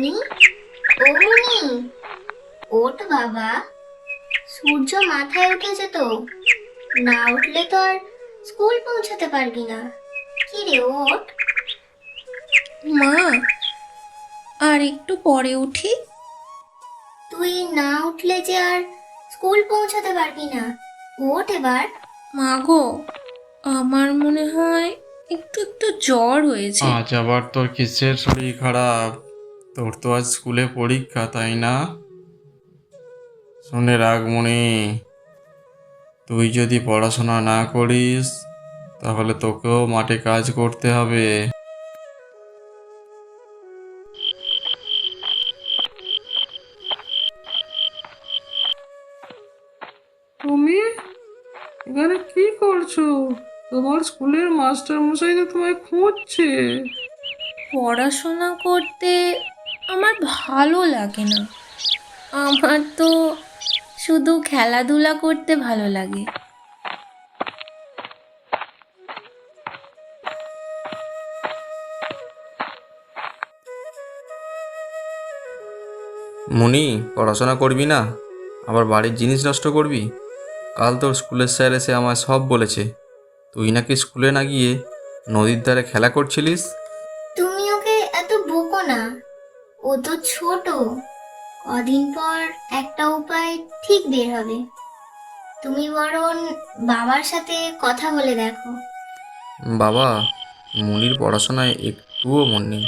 মুনি, ও মুনি, ওঠ বাবা, সূর্য মাথায় উঠেছে তো। না উঠলে তো আর স্কুল পৌঁছাতে পারবি না। কি রে, ওঠ। মা, আর একটু পরে উঠি। তুই না উঠলে যে আর স্কুল পৌঁছাতে পারবি না। ওঠ এবার। মা গো, আমার মনে হয় একটু একটু জ্বর হয়েছে। আজ আবার তোর কিসের শরীর খারাপ? তোর তো আজ স্কুলে পরীক্ষা, তাই না? শুনে রাখ মনি, তুই যদি পড়াশোনা না করিস তাহলে তোকেও মাঠে কাজ করতে হবে। তুমি এখানে কি করছো? তোমার স্কুলের মাস্টার মশাই তো তোমায় খুঁজছে। পড়াশোনা করতে আমার ভালো লাগে না। আমার তো শুধু খেলাধুলা করতে ভালো লাগে। মনি, পড়াশোনা করবি না, আবার বাড়ির জিনিস নষ্ট করবি? কাল তোর স্কুলের স্যার এসে আমায় সব বলেছে। তুই নাকি স্কুলে না গিয়ে নদীর ধারে খেলা করছিলিস। তুমি ওকে এত বকো না, ও তো ছোট। কদিন পর একটা উপায় ঠিক বের হবে। তুমি বরং বাবার সাথে কথা বলে দেখো। বাবা, মনির পড়াশোনায় একটুও মন নেই।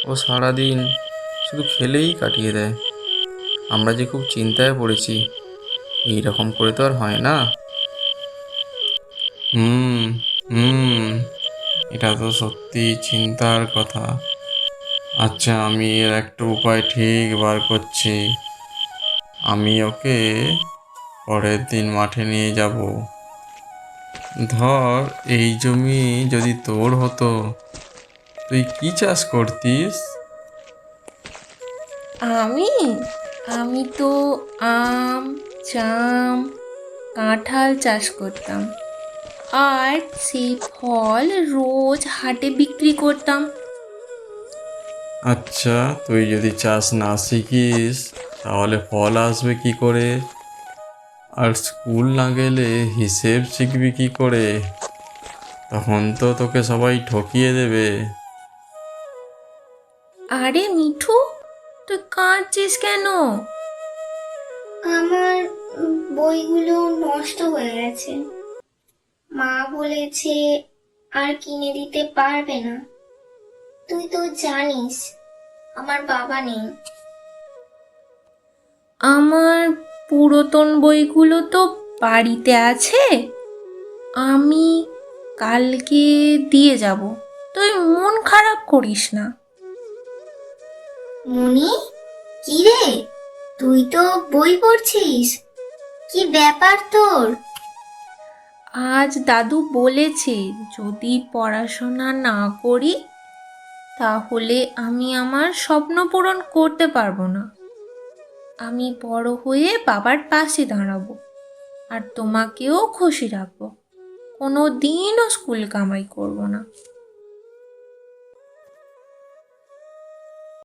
ও সারাদিন শুধু খেলেই কাটিয়ে দেয়। আমরা যে খুব চিন্তায় পড়েছি। এই রকম করে তো আর হয় না। হুম হুম, এটা তো সত্যি চিন্তার কথা। আচ্ছা, আমি এর একটা উপায় ঠিক বার করছি। আমি ওকে পরের দিন মাঠে নিয়ে যাব। ধর, এই জমি যদি তোর হতো, তুই কি চাষ করতিস? আমি আমি তো আম, জাম, কাঁঠাল চাষ করতাম, আর সেই ফল রোজ হাটে বিক্রি করতাম। আচ্ছা, তুই যদি চাষ না শিখিস তাহলে ফল আসবে কি করে? আর স্কুল না গেলে হিসেব শিখবি কি করে? তখন তো তোকে সবাই ঠকিয়ে দেবে। আরে মিঠু, তুই কাঁদছিস কেন? আমার বইগুলো নষ্ট হয়ে গেছে। মা বলেছে আর কিনে দিতে পারবে না। তুই তো জানিস আমার বাবা নেই। আমার পুরাতন বইগুলো তো বাড়িতে আছে, আমি কালকে দিয়ে যাব। তুই মন খারাপ করিস না। মুনি, কি রে, তুই তো বই পড়ছিস? কি ব্যাপার তোর? আজ দাদু বলেছে যদি পড়াশোনা না করি তাহলে আমি আমার স্বপ্ন পূরণ করতে পারবো না। আমি বড় হয়ে বাবার পাশে দাঁড়াবো, আর তোমাকেও খুশি রাখবো। কোনো দিনও স্কুল কামাই করব না।